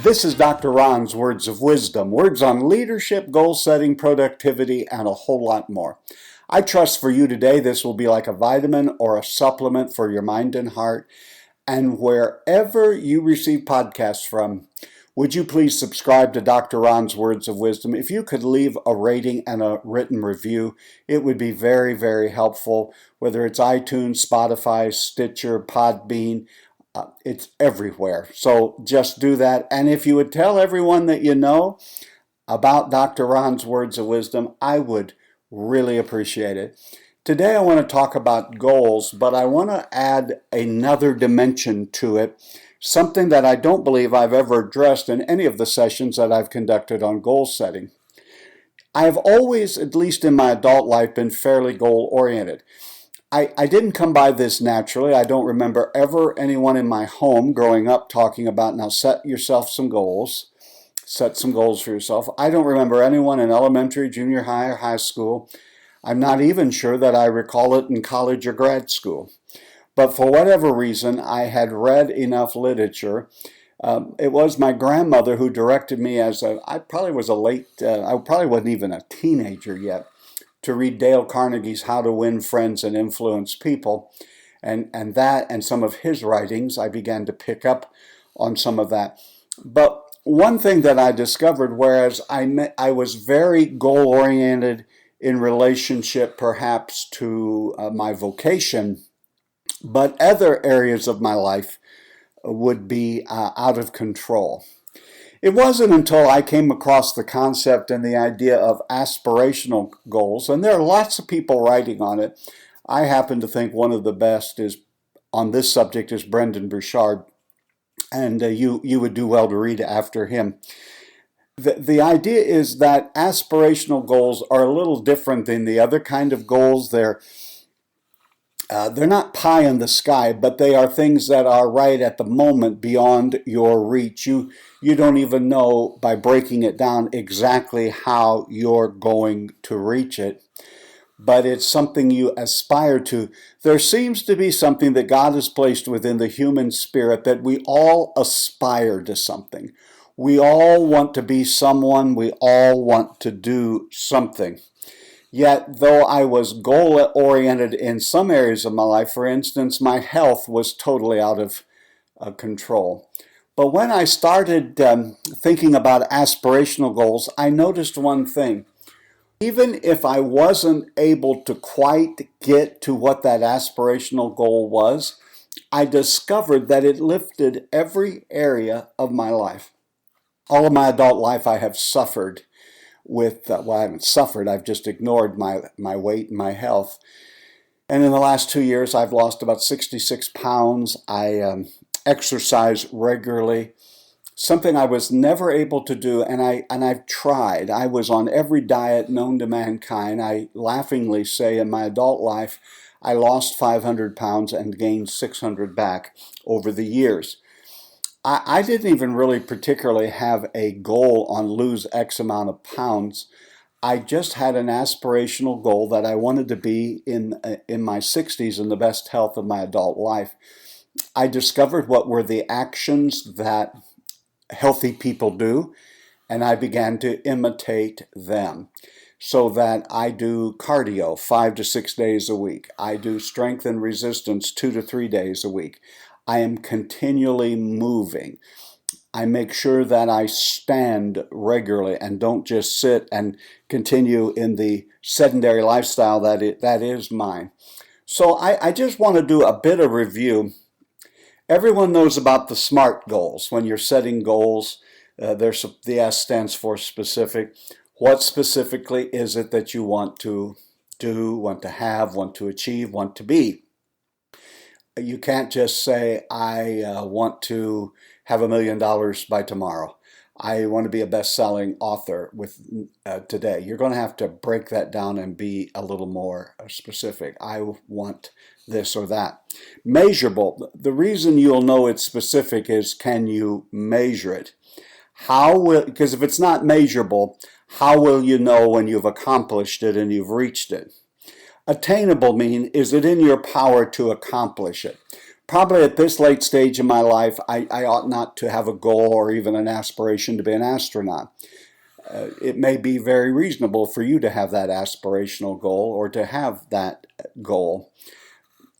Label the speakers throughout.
Speaker 1: This is Dr. Ron's Words of Wisdom, words on leadership, goal setting, productivity, and a whole lot more. I trust for you today this will be like a vitamin or a supplement for your mind and heart. And wherever you receive podcasts from, would you please subscribe to Dr. Ron's Words of Wisdom? If you could leave a rating and a written review, it would be very, very helpful, whether it's iTunes, Spotify, Stitcher, Podbean. It's everywhere. So just do that. And if you would tell everyone that you know about Dr. Ron's Words of Wisdom, I would really appreciate it. Today I want to talk about goals, but I want to add another dimension to it, something that I don't believe I've ever addressed in any of the sessions that I've conducted on goal setting. I have always, at least in my adult life, been fairly goal-oriented. I didn't come by this naturally. I don't remember ever anyone in my home growing up talking about, now set yourself some goals, set some goals for yourself. I don't remember anyone in elementary, junior high, or high school. I'm not even sure that I recall it in college or grad school. But for whatever reason, I had read enough literature. It was my grandmother who directed me I probably wasn't even a teenager yet, to read Dale Carnegie's How to Win Friends and Influence People. And that and some of his writings, I began to pick up on some of that. But one thing that I discovered, whereas I was very goal-oriented in relationship perhaps to my vocation, but other areas of my life would be out of control. It wasn't until I came across the concept and the idea of aspirational goals, and there are lots of people writing on it. I happen to think one of the best on this subject is Brendan Burchard, and you would do well to read after him. The idea is that aspirational goals are a little different than the other kind of goals. They're not pie in the sky, but they are things that are right at the moment beyond your reach. You don't even know, by breaking it down, exactly how you're going to reach it, but it's something you aspire to. There seems to be something that God has placed within the human spirit that we all aspire to something. We all want to be someone. We all want to do something. Yet, though I was goal-oriented in some areas of my life, for instance, my health was totally out of control. But when I started thinking about aspirational goals, I noticed one thing. Even if I wasn't able to quite get to what that aspirational goal was, I discovered that it lifted every area of my life. All of my adult life I have suffered with, I haven't suffered, I've just ignored my weight and my health. And in the last 2 years, I've lost about 66 pounds. I exercise regularly, something I was never able to do, and I've tried. I was on every diet known to mankind. I laughingly say in my adult life, I lost 500 pounds and gained 600 back over the years. I didn't even really particularly have a goal on lose X amount of pounds. I just had an aspirational goal that I wanted to be in my 60s in the best health of my adult life. I discovered what were the actions that healthy people do, and I began to imitate them. So that I do cardio 5 to 6 days a week. I do strength and resistance 2 to 3 days a week. I am continually moving. I make sure that I stand regularly and don't just sit and continue in the sedentary lifestyle that is mine. So I just want to do a bit of review. Everyone knows about the SMART goals. When you're setting goals, the S stands for specific. What specifically is it that you want to do, want to have, want to achieve, want to be? You can't just say, I want to have $1 million by tomorrow. I want to be a best-selling author today. You're going to have to break that down and be a little more specific. I want this or that. Measurable. The reason you'll know it's specific is, can you measure it? Because if it's not measurable, how will you know when you've accomplished it and you've reached it? Attainable is it in your power to accomplish it? Probably at this late stage in my life, I ought not to have a goal or even an aspiration to be an astronaut. It may be very reasonable for you to have that aspirational goal or to have that goal.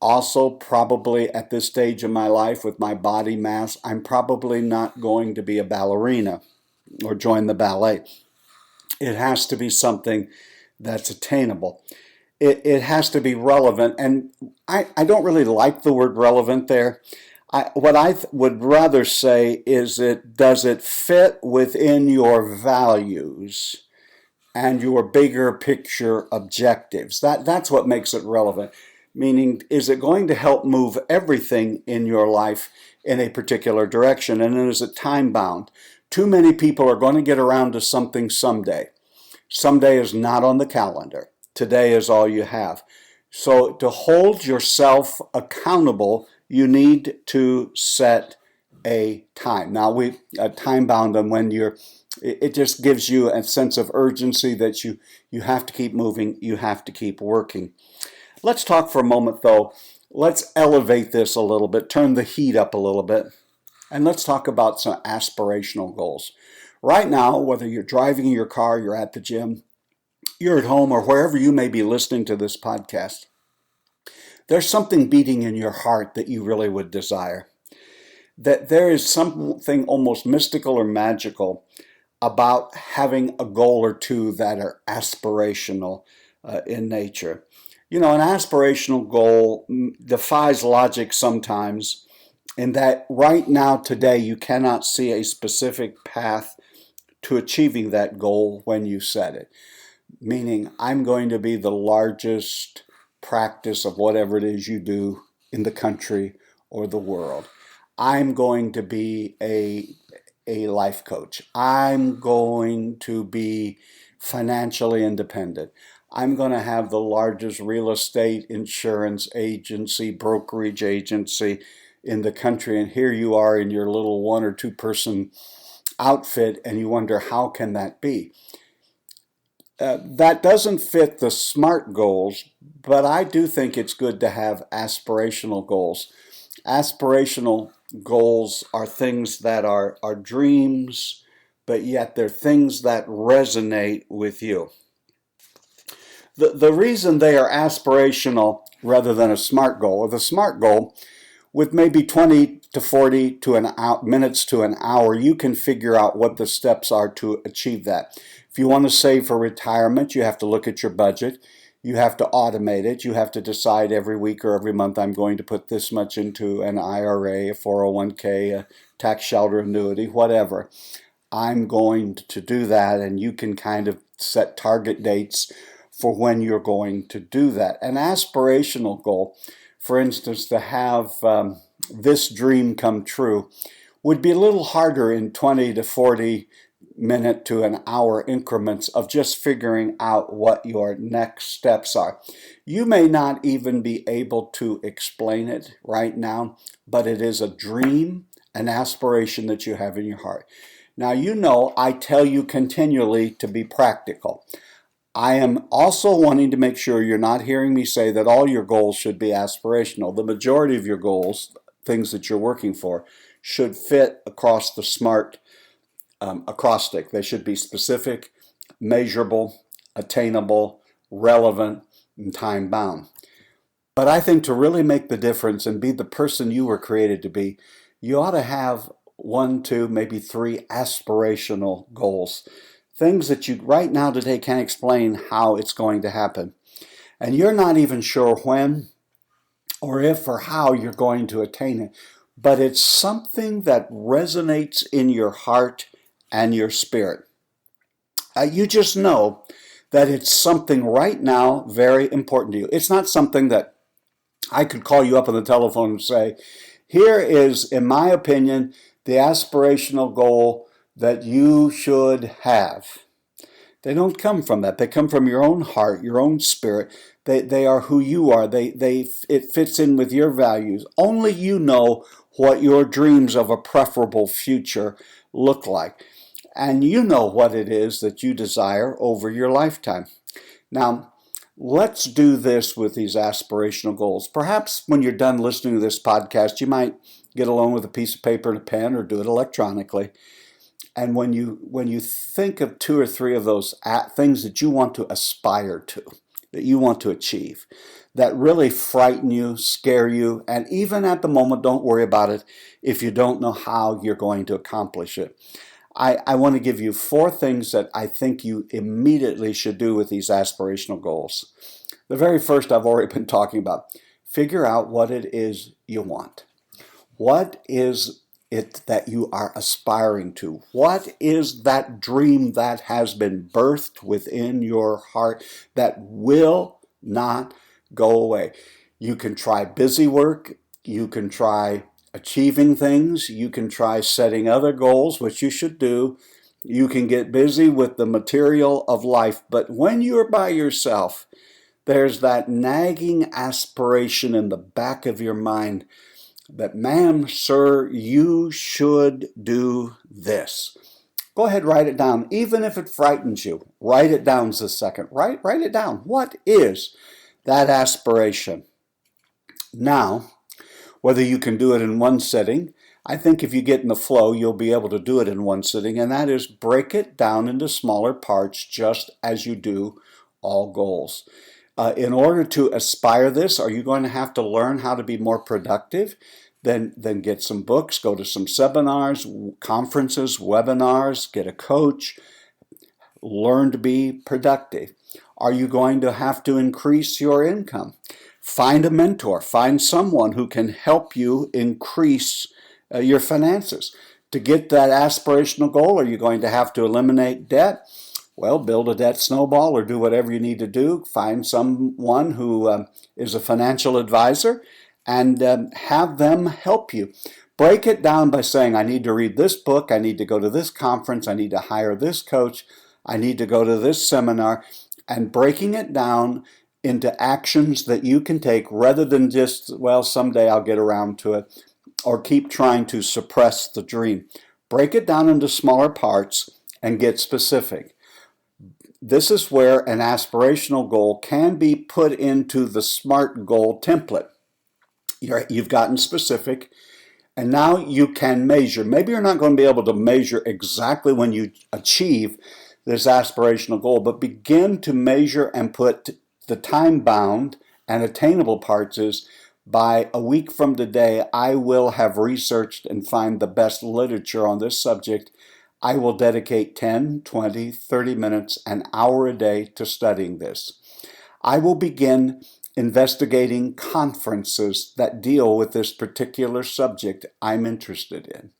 Speaker 1: Also, probably at this stage in my life with my body mass, I'm probably not going to be a ballerina or join the ballet. It has to be something that's attainable. It has to be relevant. And I don't really like the word relevant there. What I would rather say is does it fit within your values and your bigger picture objectives? That's what makes it relevant. Meaning, is it going to help move everything in your life in a particular direction? And is it time bound? Too many people are going to get around to something someday. Someday is not on the calendar. Today is all you have. So to hold yourself accountable, you need to set a time. Now we time bound on when it just gives you a sense of urgency that you have to keep moving, you have to keep working. Let's talk for a moment though. Let's elevate this a little bit, turn the heat up a little bit, and let's talk about some aspirational goals. Right now, whether you're driving your car, you're at the gym, you're at home, or wherever you may be listening to this podcast, there's something beating in your heart that you really would desire. That there is something almost mystical or magical about having a goal or two that are aspirational in nature. You know, an aspirational goal defies logic sometimes in that right now, today, you cannot see a specific path to achieving that goal when you set it. Meaning, I'm going to be the largest practice of whatever it is you do in the country or the world. I'm going to be a life coach. I'm going to be financially independent. I'm going to have the largest real estate insurance agency, brokerage agency in the country. And here you are in your little 1 or 2 person outfit, and you wonder, how can that be? That doesn't fit the SMART goals, but I do think it's good to have aspirational goals. Aspirational goals are things that are dreams, but yet they're things that resonate with you. The reason they are aspirational rather than a SMART goal, or the SMART goal, with maybe 20 to 40 to minutes to an hour, you can figure out what the steps are to achieve that. If you want to save for retirement, you have to look at your budget. You have to automate it. You have to decide every week or every month, I'm going to put this much into an IRA, a 401k, a tax shelter annuity, whatever. I'm going to do that, and you can kind of set target dates for when you're going to do that. An aspirational goal, for instance, to have this dream come true, would be a little harder in 20 to 40 minute to an hour increments of just figuring out what your next steps are. You may not even be able to explain it right now, but it is a dream, an aspiration that you have in your heart. Now, you know, I tell you continually to be practical. I am also wanting to make sure you're not hearing me say that all your goals should be aspirational. The majority of your goals, things that you're working for, should fit across the SMART acrostic. They should be specific, measurable, attainable, relevant, and time-bound. But I think to really make the difference and be the person you were created to be, you ought to have 1, 2, maybe 3 aspirational goals. Things that you right now today can't explain how it's going to happen. And you're not even sure when or if or how you're going to attain it. But it's something that resonates in your heart and your spirit. You just know that it's something right now very important to you. It's not something that I could call you up on the telephone and say, here is, in my opinion, the aspirational goal that you should have. They don't come from that. They come from your own heart, your own spirit. They are who you are. It fits in with your values. Only you know what your dreams of a preferable future look like. And you know what it is that you desire over your lifetime. Now, Let's do this with these aspirational goals. Perhaps when you're done listening to this podcast, you might get alone with a piece of paper and a pen or do it electronically. And when you think of two or three of those things that you want to aspire to, that you want to achieve, that really frighten you, scare you, and even at the moment, don't worry about it if you don't know how you're going to accomplish it. I want to give you 4 things that I think you immediately should do with these aspirational goals. The very first I've already been talking about. Figure out what it is you want. What is it that you are aspiring to? What is that dream that has been birthed within your heart that will not go away? You can try busy work. You can try achieving things. You can try setting other goals, which you should do. You can get busy with the material of life. But when you're by yourself, there's that nagging aspiration in the back of your mind that, ma'am, sir, you should do this. Go ahead, write it down. Even if it frightens you, write it down a second. Write it down. What is that aspiration? Now, whether you can do it in one sitting, I think if you get in the flow, you'll be able to do it in one sitting, and that is break it down into smaller parts just as you do all goals. In order to aspire this, are you going to have to learn how to be more productive? Then get some books, go to some seminars, conferences, webinars, get a coach, learn to be productive. Are you going to have to increase your income? Find a mentor, find someone who can help you increase your finances. To get that aspirational goal, are you going to have to eliminate debt? Well, build a debt snowball or do whatever you need to do. Find someone who is a financial advisor and have them help you. Break it down by saying, I need to read this book, I need to go to this conference, I need to hire this coach, I need to go to this seminar, and breaking it down into actions that you can take rather than just, well, someday I'll get around to it, or keep trying to suppress the dream. Break it down into smaller parts and get specific. This is where an aspirational goal can be put into the SMART goal template. You've gotten specific, and now you can measure. Maybe you're not going to be able to measure exactly when you achieve this aspirational goal, but begin to measure and put the time-bound and attainable parts is by a week from today, I will have researched and find the best literature on this subject. I will dedicate 10, 20, 30 minutes, an hour a day to studying this. I will begin investigating conferences that deal with this particular subject I'm interested in.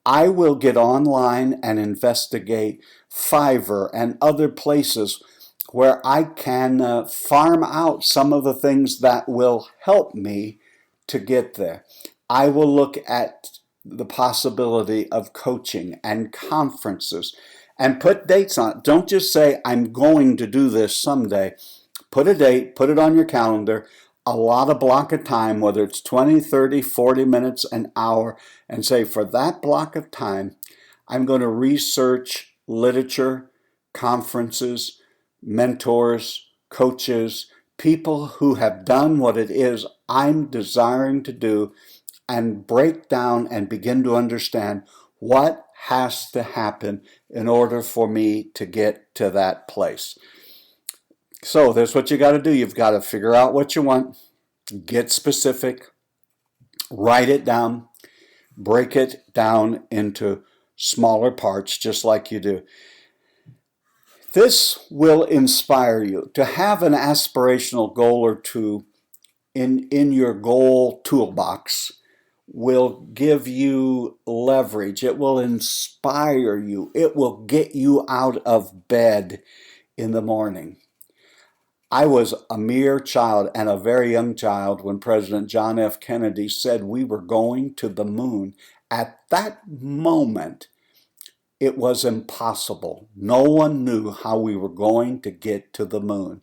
Speaker 1: I will get online and investigate Fiverr and other places where I can farm out some of the things that will help me to get there. I will look at the possibility of coaching and conferences and put dates on it. Don't just say, I'm going to do this someday. Put a date, put it on your calendar, allot a block of time, whether it's 20, 30, 40 minutes, an hour, and say, for that block of time, I'm going to research literature, conferences, mentors, coaches, people who have done what it is I'm desiring to do, and break down and begin to understand what has to happen in order for me to get to that place. So that's what you got to do. You've got to figure out what you want, get specific, write it down, break it down into smaller parts just like you do. This will inspire you to have an aspirational goal or two in your goal toolbox. Will give you leverage. It will inspire you. It will get you out of bed in the morning. I was a mere child and a very young child when President John F. Kennedy said we were going to the moon. At that moment, it was impossible. No one knew how we were going to get to the moon.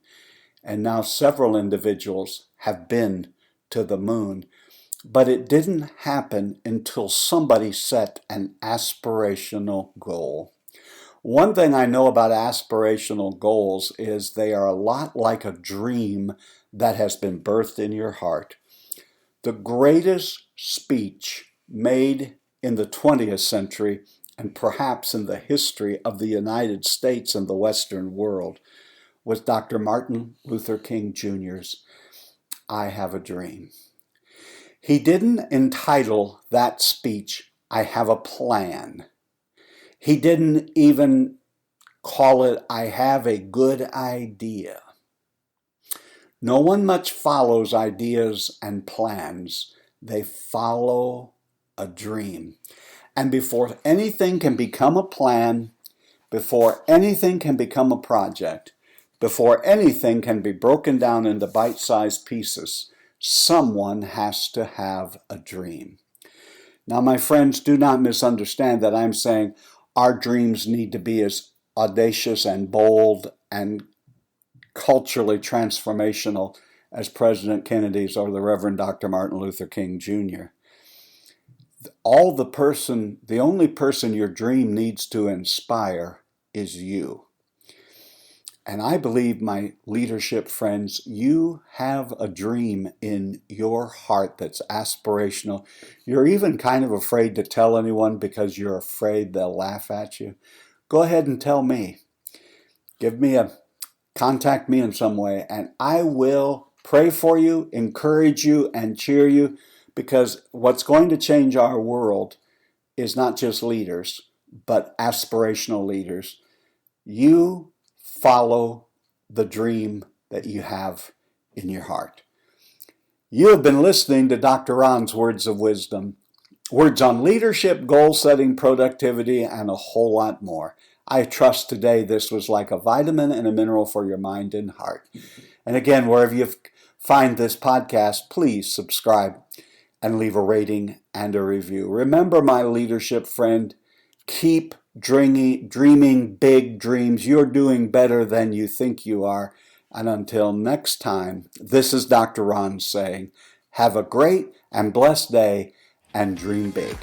Speaker 1: And now several individuals have been to the moon. But it didn't happen until somebody set an aspirational goal. One thing I know about aspirational goals is they are a lot like a dream that has been birthed in your heart. The greatest speech made in the 20th century and perhaps in the history of the United States and the Western world was Dr. Martin Luther King Jr.'s "I Have a Dream." He didn't entitle that speech, "I Have a Plan." He didn't even call it, "I Have a Good Idea." No one much follows ideas and plans. They follow a dream. And before anything can become a plan, before anything can become a project, before anything can be broken down into bite-sized pieces, someone has to have a dream. Now, my friends, do not misunderstand that I'm saying our dreams need to be as audacious and bold and culturally transformational as President Kennedy's or the Reverend Dr. Martin Luther King Jr. The only person your dream needs to inspire is you. And I believe, my leadership friends, you have a dream in your heart that's aspirational. You're even kind of afraid to tell anyone because you're afraid they'll laugh at you. Go ahead and tell me. Contact me in some way, and I will pray for you, encourage you, and cheer you, because what's going to change our world is not just leaders, but aspirational leaders. You follow the dream that you have in your heart. You have been listening to Dr. Ron's Words of Wisdom, words on leadership, goal setting, productivity, and a whole lot more. I trust today this was like a vitamin and a mineral for your mind and heart. And again, wherever you find this podcast, please subscribe and leave a rating and a review. Remember, my leadership friend, keep dreaming big dreams. You're doing better than you think you are. And until next time, this is Dr. Ron saying, have a great and blessed day and dream big.